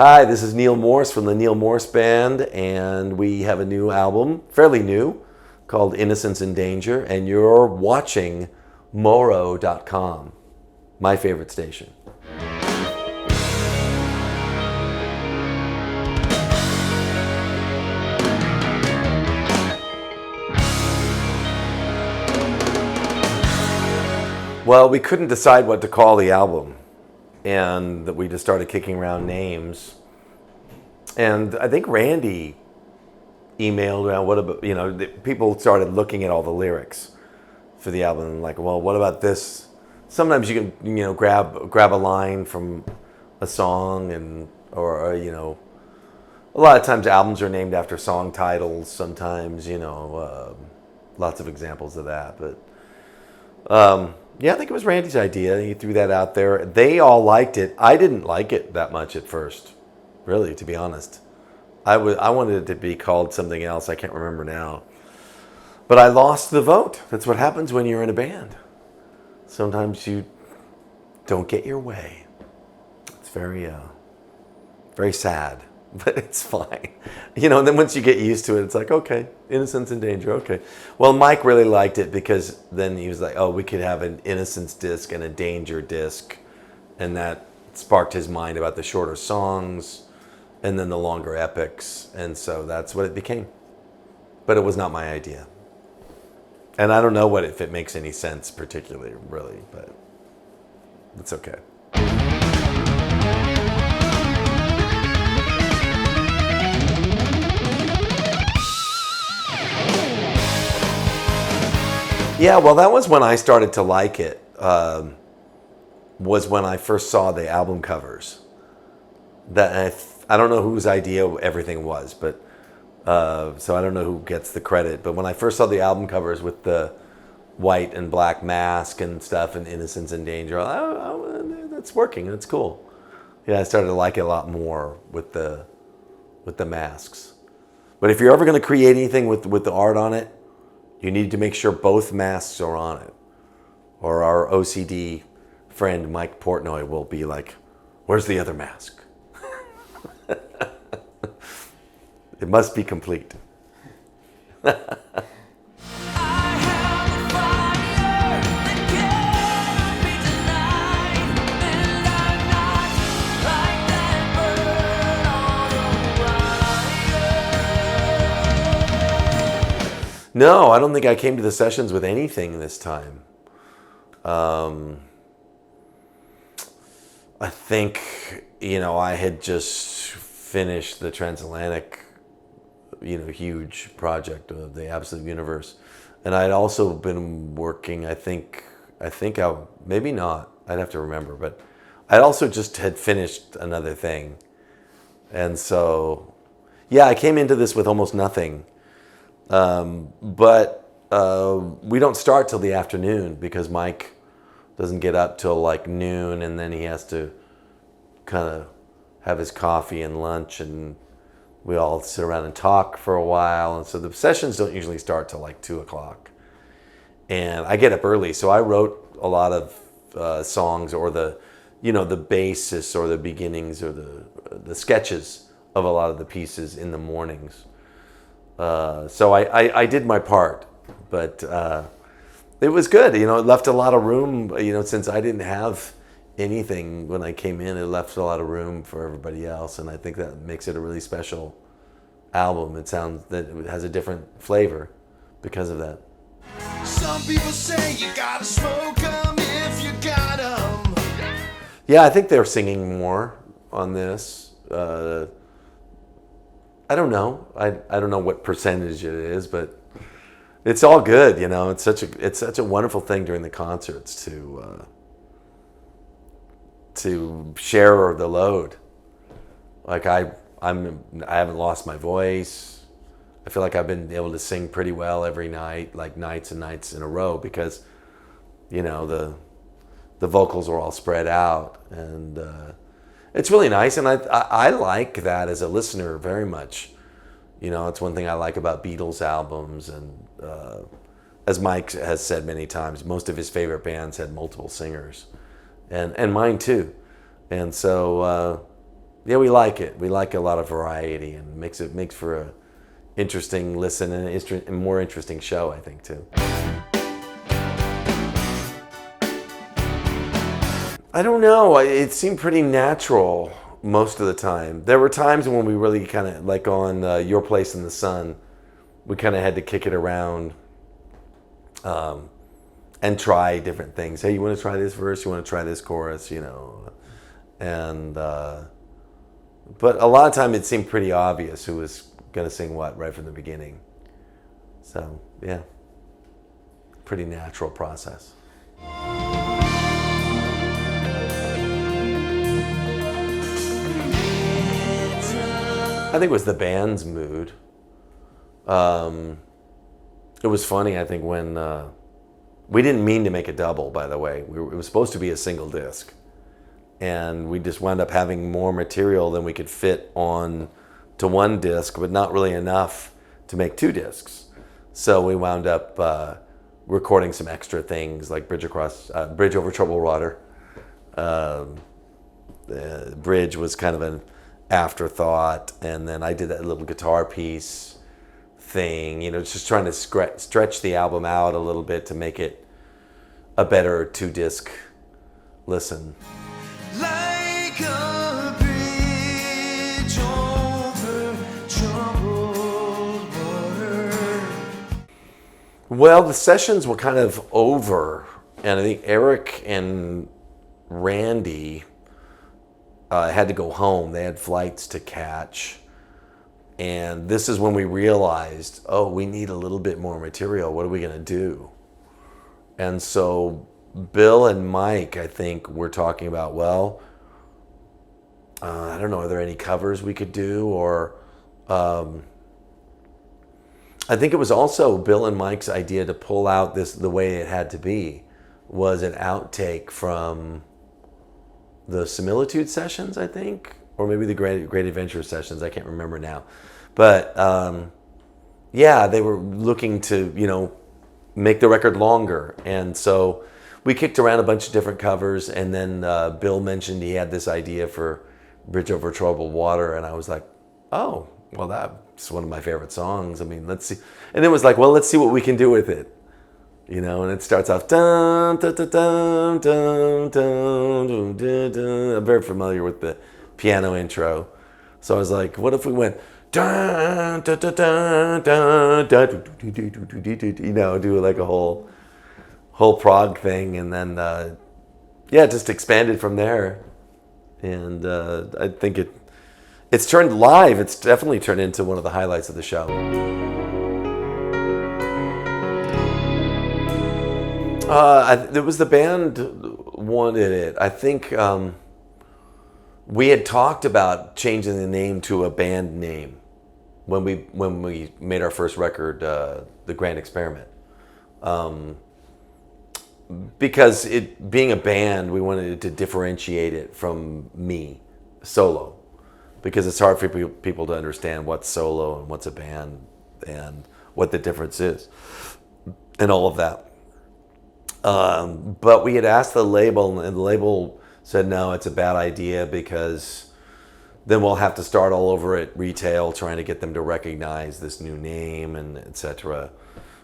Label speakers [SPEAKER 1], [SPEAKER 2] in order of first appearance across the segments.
[SPEAKER 1] Hi, this is Neal Morse from the Neal Morse Band, and we have a new album, fairly new, called Innocence in Danger, and you're watching Morow.com, my favorite station. Well, we couldn't decide what to call the album, and we just started kicking around names. And I think Randy emailed around, what about, people started looking at all the lyrics for the album and like, well, what about this? Sometimes you can, grab a line from a song or a lot of times albums are named after song titles. Sometimes, lots of examples of that. But yeah, I think it was Randy's idea. He threw that out there. They all liked it. I didn't like it that much at first, really, to be honest. I wanted it to be called something else. I can't remember now. But I lost the vote. That's what happens when you're in a band. Sometimes you don't get your way. It's very, very sad, but it's fine. And then once you get used to it, it's like, okay, Innocence in Danger, okay. Well, Mike really liked it because then he was like, oh, we could have an Innocence disc and a Danger disc. And that sparked his mind about the shorter songs and then the longer epics. And so that's what it became. But it was not my idea. And I don't know if it makes any sense particularly, really, but it's okay. Yeah, well, that was when I started to like it, was when I first saw the album covers. I don't know whose idea everything was, but so I don't know who gets the credit. But when I first saw the album covers with the white and black mask and stuff and Innocence in Danger, that's working, that's cool. Yeah, I started to like it a lot more with the masks. But if you're ever going to create anything with the art on it, you need to make sure both masks are on it. Or our OCD friend Mike Portnoy will be like, where's the other mask? It must be complete. No, I don't think I came to the sessions with anything this time. I think, I had just finished the Transatlantic, huge project of the Absolute Universe. And I'd also been working, maybe not, I'd have to remember, but I'd also just had finished another thing. And so, yeah, I came into this with almost nothing. But we don't start till the afternoon because Mike doesn't get up till like noon, and then he has to kind of have his coffee and lunch, and we all sit around and talk for a while. And so the sessions don't usually start till like 2:00. And I get up early, so I wrote a lot of songs or the basis or the beginnings or the sketches of a lot of the pieces in the mornings. So I did my part, but it was good. It left a lot of room, since I didn't have anything when I came in, it left a lot of room for everybody else. And I think that makes it a really special album. It has a different flavor because of that. Some people say you gotta smoke 'em if you got 'em. Yeah, I think they're singing more on this. I don't know. I don't know what percentage it is, but it's all good. It's such a wonderful thing during the concerts to share the load. Like I haven't lost my voice. I feel like I've been able to sing pretty well every night, like nights and nights in a row, because the vocals are all spread out, and it's really nice, and I like that as a listener very much. It's one thing I like about Beatles albums, and as Mike has said many times, most of his favorite bands had multiple singers, and mine too. And so Yeah, we like it. We like a lot of variety, and makes for a interesting listen and a more interesting show, I think, too. I don't know. It seemed pretty natural most of the time. There were times when we really kind of, like on Your Place in the Sun, we kind of had to kick it around and try different things. Hey, you want to try this verse? You want to try this chorus? You know, and but a lot of time it seemed pretty obvious who was going to sing what right from the beginning. So yeah, pretty natural process. I think it was the band's mood. It was funny, I think, when we didn't mean to make a double, by the way. It was supposed to be a single disc. And we just wound up having more material than we could fit on to one disc, but not really enough to make two discs. So we wound up recording some extra things like Bridge Over Troubled Water. The bridge was kind of an afterthought, and then I did that little guitar piece thing, you know, just trying to stretch the album out a little bit to make it a better two-disc listen. Like a bridge over troubled water. Well, the sessions were kind of over, and I think Eric and Randy had to go home. They had flights to catch. And this is when we realized, oh, we need a little bit more material. What are we going to do? And so Bill and Mike, I think, were talking about, well, I don't know, are there any covers we could do? Or I think it was also Bill and Mike's idea to pull out the way it had to be was an outtake from the Similitude sessions, I think, or maybe the Great Adventure sessions. I can't remember now. But yeah, they were looking to, you know, make the record longer. And so we kicked around a bunch of different covers, and then Bill mentioned he had this idea for Bridge Over Troubled Water, and I was like, oh, well, that's one of my favorite songs. I mean, let's see. And it was like, well, let's see what we can do with it. You know, and it starts off, dun, dun, dun, dun, dun, dun, dun, dun, dun. I'm very familiar with the piano intro. So I was like, what if we went, dun, dun, dun, dun, dun, dun, you know, do like a whole prog thing, and then, yeah, just expanded from there. And I think it's turned live. It's definitely turned into one of the highlights of the show. It was the band wanted it. I think we had talked about changing the name to a band name when we made our first record, The Grand Experiment. Because it being a band, we wanted to differentiate it from me, solo. Because it's hard for people to understand what's solo and what's a band and what the difference is and all of that. But we had asked the label, and the label said, no, it's a bad idea because then we'll have to start all over at retail trying to get them to recognize this new name and etc.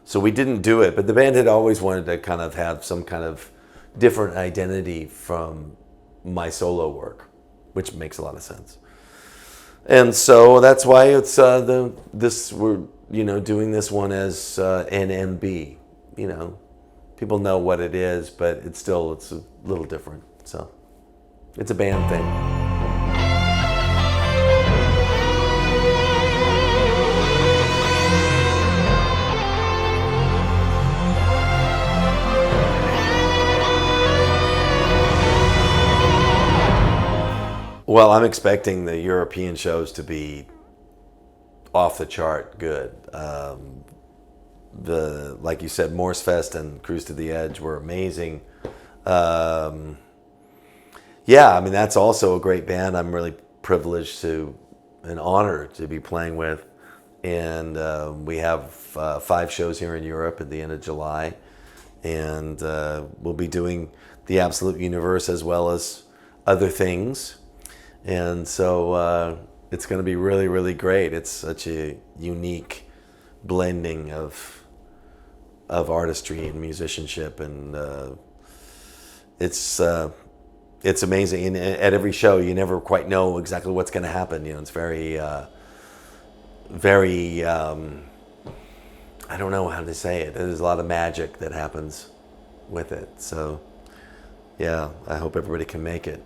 [SPEAKER 1] So we didn't do it, but the band had always wanted to kind of have some kind of different identity from my solo work, which makes a lot of sense. And so that's why it's we're, you know, doing this one as NMB, you know. People know what it is, but it's a little different. So it's a band thing. Well, I'm expecting the European shows to be off the chart good. Like you said, Morse Fest and Cruise to the Edge were amazing. Yeah, I mean, that's also a great band. I'm really privileged and honored to be playing with. And we have 5 shows here in Europe at the end of July. And we'll be doing The Absolute Universe as well as other things. And so it's going to be really, really great. It's such a unique blending of artistry and musicianship, and it's amazing. And at every show, you never quite know exactly what's going to happen. It's very, very. I don't know how to say it. There's a lot of magic that happens with it. So, yeah, I hope everybody can make it.